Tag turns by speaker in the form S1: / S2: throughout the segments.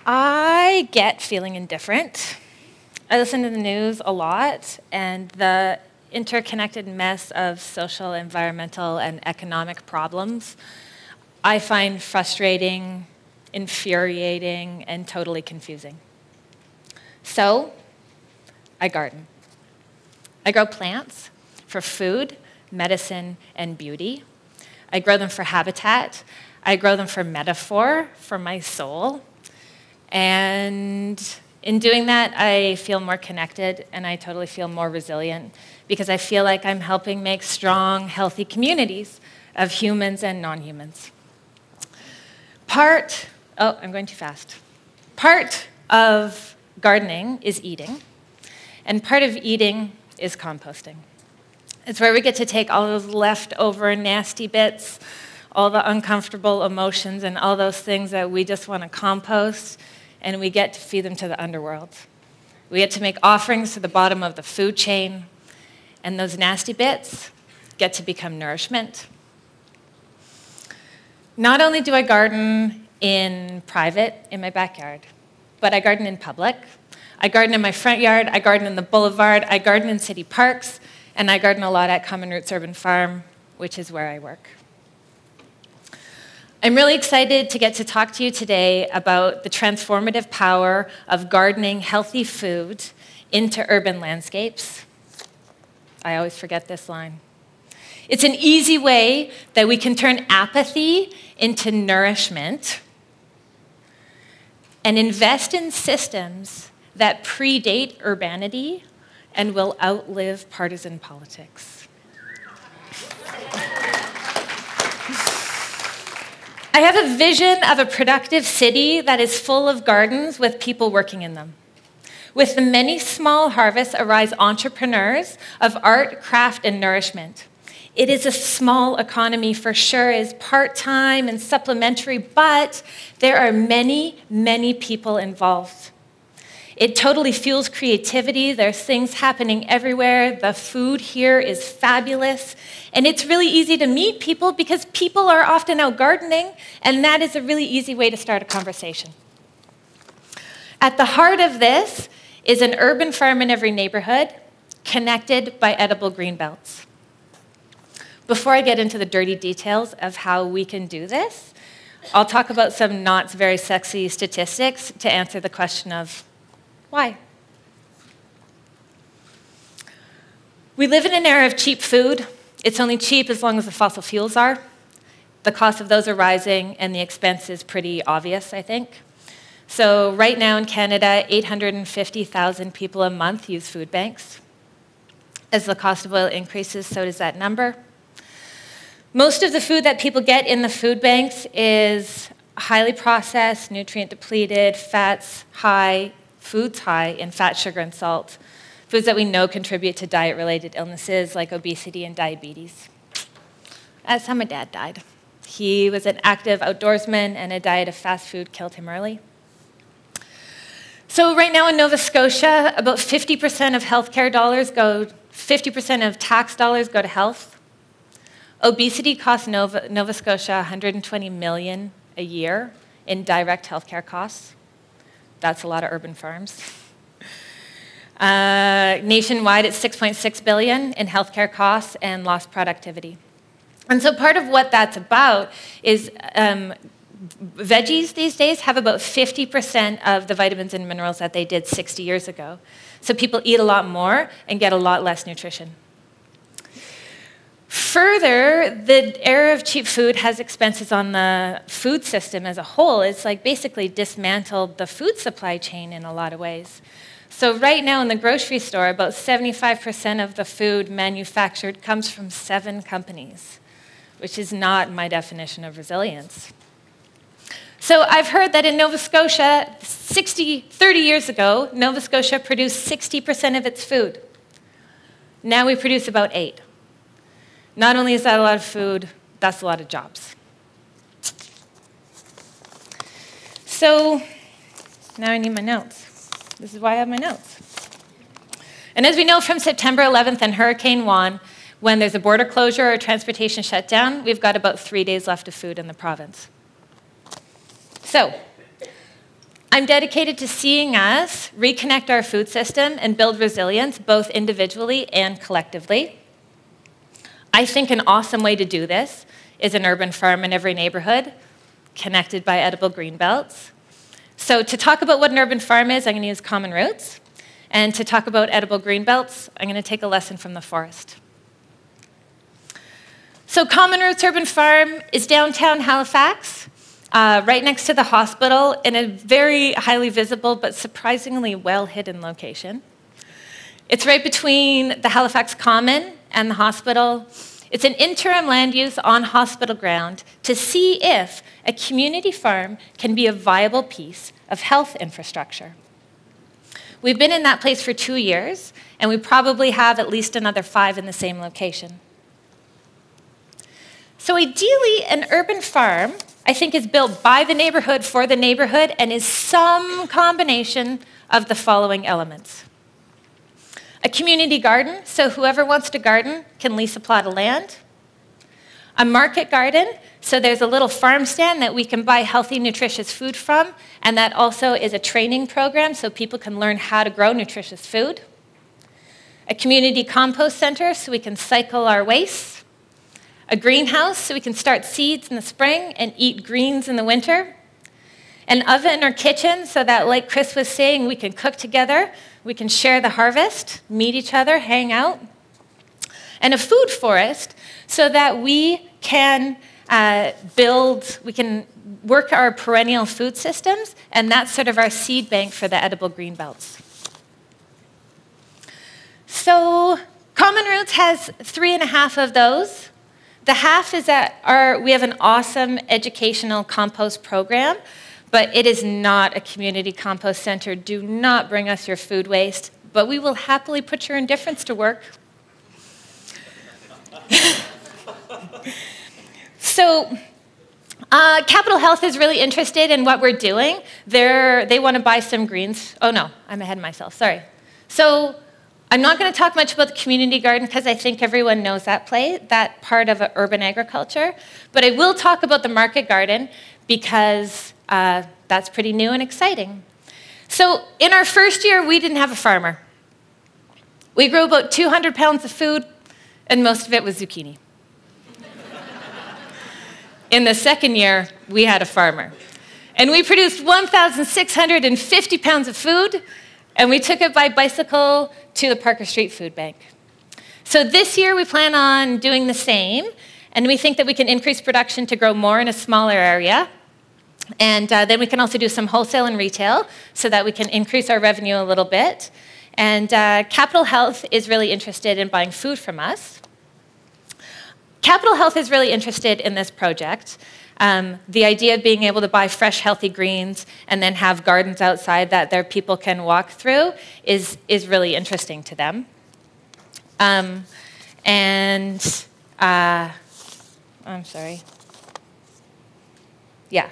S1: I get feeling indifferent. I listen to the news a lot, and the interconnected mess of social, environmental, and economic problems I find frustrating, infuriating, and totally confusing. So, I garden. I grow plants for food, medicine, and beauty. I grow them for habitat. I grow them for metaphor, for my soul. And in doing that, I feel more connected, and I totally feel more resilient because I feel like I'm helping make strong, healthy communities of humans and non-humans. I'm going too fast. Part of gardening is eating, and part of eating is composting. It's where we get to take all those leftover nasty bits, all the uncomfortable emotions, and all those things that we just want to compost, and we get to feed them to the underworld. We get to make offerings to the bottom of the food chain, and those nasty bits get to become nourishment. Not only do I garden in private, in my backyard, but I garden in public. I garden in my front yard, I garden in the boulevard, I garden in city parks, and I garden a lot at Common Roots Urban Farm, which is where I work. I'm really excited to get to talk to you today about the transformative power of gardening healthy food into urban landscapes. I always forget this line. It's an easy way that we can turn apathy into nourishment and invest in systems that predate urbanity and will outlive partisan politics. I have a vision of a productive city that is full of gardens with people working in them. With the many small harvests arise entrepreneurs of art, craft, and nourishment. It is a small economy for sure, is part-time and supplementary, but there are many, many people involved. It totally fuels creativity. There's things happening everywhere. The food here is fabulous. And it's really easy to meet people because people are often out gardening, and that is a really easy way to start a conversation. At the heart of this is an urban farm in every neighborhood, connected by edible green belts. Before I get into the dirty details of how we can do this, I'll talk about some not very sexy statistics to answer the question of why. We live in an era of cheap food. It's only cheap as long as the fossil fuels are. The cost of those are rising, and the expense is pretty obvious, I think. So right now in Canada, 850,000 people a month use food banks. As the cost of oil increases, so does that number. Most of the food that people get in the food banks is highly processed, nutrient depleted, foods high in fat, sugar, and salt. Foods that we know contribute to diet-related illnesses like obesity and diabetes. That's how my dad died. He was an active outdoorsman, and a diet of fast food killed him early. So right now in Nova Scotia, about 50% of healthcare dollars 50% of tax dollars go to health. Obesity costs Nova Scotia $120 million a year in direct healthcare costs. That's a lot of urban farms. Nationwide, it's $6.6 billion in healthcare costs and lost productivity. And so part of what that's about is veggies these days have about 50% of the vitamins and minerals that they did 60 years ago. So people eat a lot more and get a lot less nutrition. Further, the era of cheap food has expenses on the food system as a whole. It's like basically dismantled the food supply chain in a lot of ways. So right now in the grocery store, about 75% of the food manufactured comes from 7 companies, which is not my definition of resilience. So I've heard that in Nova Scotia, 30 years ago, Nova Scotia produced 60% of its food. Now we produce about 8%. Not only is that a lot of food, that's a lot of jobs. So now I need my notes. This is why I have my notes. And as we know from September 11th and Hurricane Juan, when there's a border closure or a transportation shutdown, we've got about 3 days left of food in the province. So, I'm dedicated to seeing us reconnect our food system and build resilience, both individually and collectively. I think an awesome way to do this is an urban farm in every neighborhood, connected by edible green belts. So to talk about what an urban farm is, I'm going to use common roots. And to talk about edible green belts, I'm going to take a lesson from the forest. So Common Roots Urban Farm is downtown Halifax, right next to the hospital in a very highly visible but surprisingly well-hidden location. It's right between the Halifax Common and the hospital. It's an interim land use on hospital ground to see if a community farm can be a viable piece of health infrastructure. We've been in that place for 2 years, and we probably have at least another 5 in the same location. So ideally, an urban farm, I think, is built by the neighborhood for the neighborhood and is some combination of the following elements. A community garden, so whoever wants to garden can lease a plot of land. A market garden, so there's a little farm stand that we can buy healthy, nutritious food from, and that also is a training program so people can learn how to grow nutritious food. A community compost center, so we can cycle our waste. A greenhouse, so we can start seeds in the spring and eat greens in the winter. An oven or kitchen, so that, like Chris was saying, we can cook together, we can share the harvest, meet each other, hang out. And a food forest, so that we can we can work our perennial food systems, and that's sort of our seed bank for the edible green belts. So Common Roots has 3.5 of those. The half is that we have an awesome educational compost program, but it is not a community compost center. Do not bring us your food waste, but we will happily put your indifference to work. So Capital Health is really interested in what we're doing. They want to buy some greens. Oh no, I'm ahead of myself, sorry. So I'm not going to talk much about the community garden because I think everyone knows that part of urban agriculture. But I will talk about the market garden because that's pretty new and exciting. So in our first year, we didn't have a farmer. We grew about 200 pounds of food, and most of it was zucchini. In the second year, we had a farmer. And we produced 1,650 pounds of food, and we took it by bicycle to the Parker Street Food Bank. So this year, we plan on doing the same, and we think that we can increase production to grow more in a smaller area. And then we can also do some wholesale and retail so that we can increase our revenue a little bit. And Capital Health is really interested in buying food from us. Capital Health is really interested in this project. The idea of being able to buy fresh, healthy greens and then have gardens outside that their people can walk through is really interesting to them. I'm sorry. Yeah.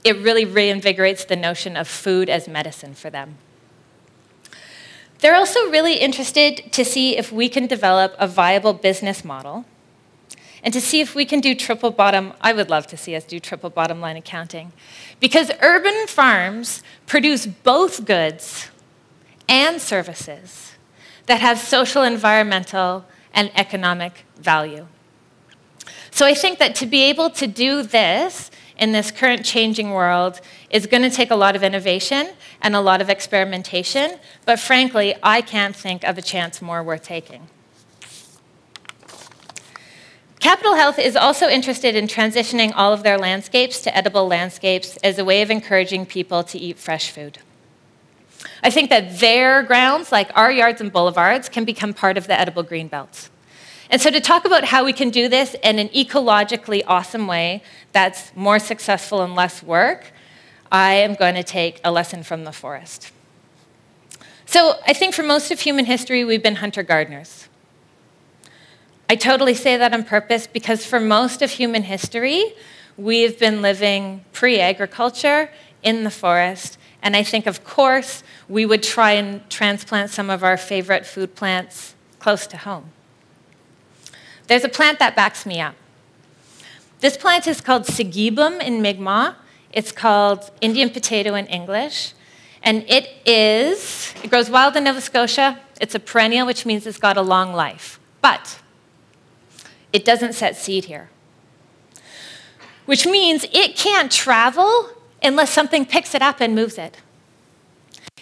S1: It really reinvigorates the notion of food as medicine for them. They're also really interested to see if we can develop a viable business model and to see if we can do triple bottom. I would love to see us do triple bottom line accounting, because urban farms produce both goods and services that have social, environmental, and economic value. So I think that to be able to do this in this current changing world is going to take a lot of innovation and a lot of experimentation, but frankly, I can't think of a chance more worth taking. Capital Health is also interested in transitioning all of their landscapes to edible landscapes as a way of encouraging people to eat fresh food. I think that their grounds, like our yards and boulevards, can become part of the edible green belts. And so to talk about how we can do this in an ecologically awesome way that's more successful and less work, I am going to take a lesson from the forest. So I think for most of human history, we've been hunter-gardeners. I totally say that on purpose because for most of human history, we've been living pre-agriculture in the forest. And I think, of course, we would try and transplant some of our favorite food plants close to home. There's a plant that backs me up. This plant is called Sigibum in Mi'kmaq. It's called Indian potato in English. And it grows wild in Nova Scotia. It's a perennial, which means it's got a long life. But it doesn't set seed here, which means it can't travel unless something picks it up and moves it.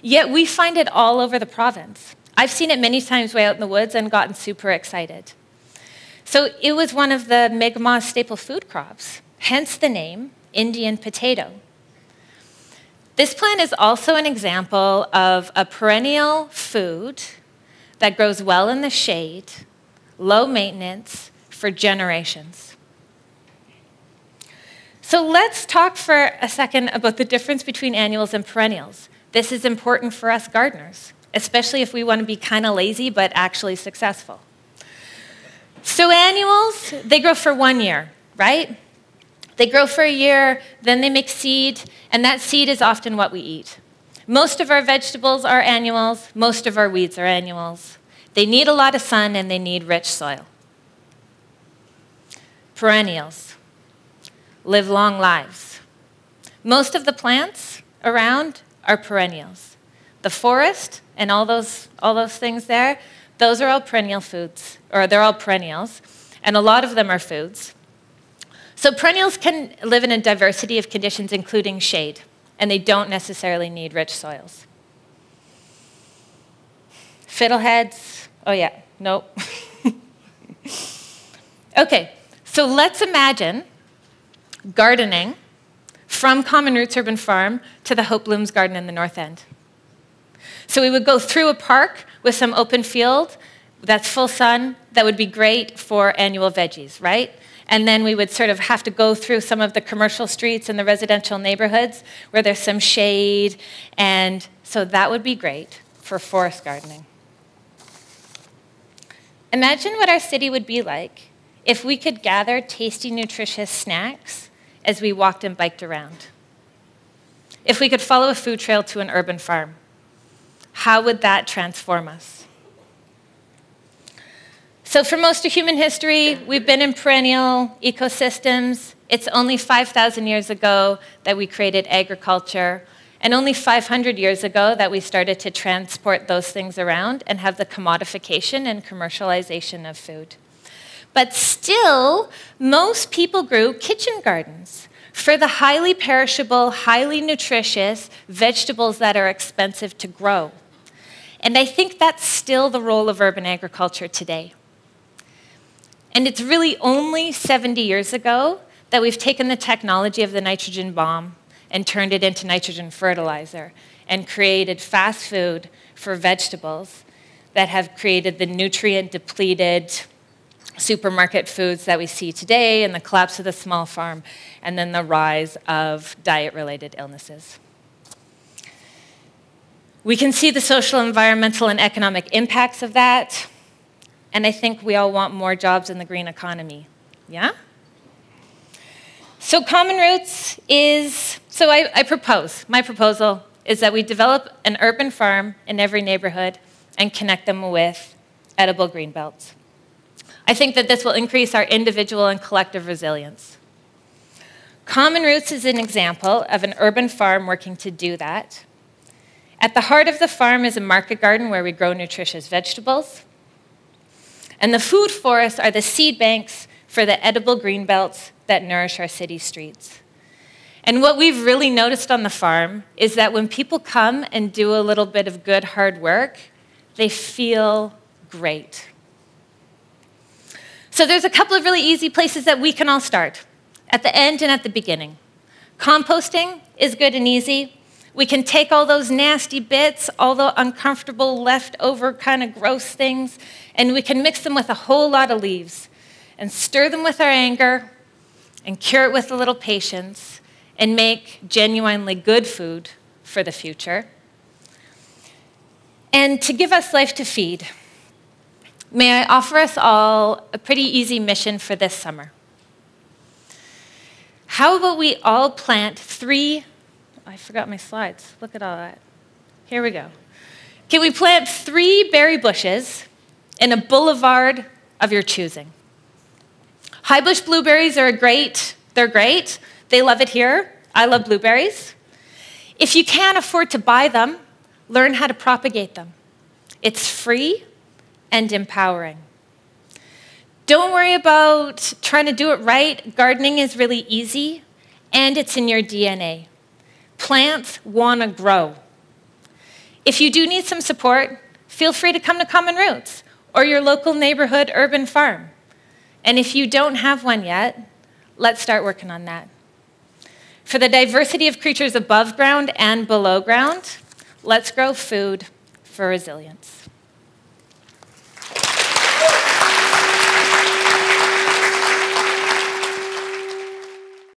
S1: Yet we find it all over the province. I've seen it many times way out in the woods and gotten super excited. So it was one of the Mi'kmaq staple food crops, hence the name Indian potato. This plant is also an example of a perennial food that grows well in the shade, low maintenance, for generations. So let's talk for a second about the difference between annuals and perennials. This is important for us gardeners, especially if we want to be kind of lazy but actually successful. So annuals, they grow for 1 year, right? They grow for a year, then they make seed, and that seed is often what we eat. Most of our vegetables are annuals, most of our weeds are annuals. They need a lot of sun and they need rich soil. Perennials live long lives. Most of the plants around are perennials. The forest and all those things there, those are all perennial foods, or they're all perennials, and a lot of them are foods. So perennials can live in a diversity of conditions, including shade, and they don't necessarily need rich soils. Fiddleheads, oh yeah, nope. Okay, so let's imagine gardening from Common Roots Urban Farm to the Hope Blooms Garden in the North End. So we would go through a park with some open field that's full sun. That would be great for annual veggies, right? And then we would sort of have to go through some of the commercial streets and the residential neighborhoods where there's some shade. And so that would be great for forest gardening. Imagine what our city would be like if we could gather tasty, nutritious snacks as we walked and biked around. If we could follow a food trail to an urban farm, how would that transform us? So for most of human history, we've been in perennial ecosystems. It's only 5,000 years ago that we created agriculture, and only 500 years ago that we started to transport those things around and have the commodification and commercialization of food. But still, most people grew kitchen gardens for the highly perishable, highly nutritious vegetables that are expensive to grow. And I think that's still the role of urban agriculture today. And it's really only 70 years ago that we've taken the technology of the nitrogen bomb and turned it into nitrogen fertilizer and created fast food for vegetables that have created the nutrient-depleted supermarket foods that we see today, and the collapse of the small farm, and then the rise of diet-related illnesses. We can see the social, environmental, and economic impacts of that. And I think we all want more jobs in the green economy, yeah? So Common Roots is, my proposal is that we develop an urban farm in every neighborhood and connect them with edible green belts. I think that this will increase our individual and collective resilience. Common Roots is an example of an urban farm working to do that. At the heart of the farm is a market garden where we grow nutritious vegetables. And the food forests are the seed banks for the edible green belts that nourish our city streets. And what we've really noticed on the farm is that when people come and do a little bit of good, hard work, they feel great. So there's a couple of really easy places that we can all start, at the end and at the beginning. Composting is good and easy. We can take all those nasty bits, all the uncomfortable, leftover kind of gross things, and we can mix them with a whole lot of leaves and stir them with our anger and cure it with a little patience and make genuinely good food for the future. And to give us life to feed, may I offer us all a pretty easy mission for this summer. How about we all plant 3 I forgot my slides. Look at all that. Here we go. Can we plant 3 berry bushes in a boulevard of your choosing? High bush blueberries are great. They're great. They love it here. I love blueberries. If you can't afford to buy them, learn how to propagate them. It's free and empowering. Don't worry about trying to do it right. Gardening is really easy, and it's in your DNA. Plants want to grow. If you do need some support, feel free to come to Common Roots or your local neighborhood urban farm. And if you don't have one yet, let's start working on that. For the diversity of creatures above ground and below ground, let's grow food for resilience.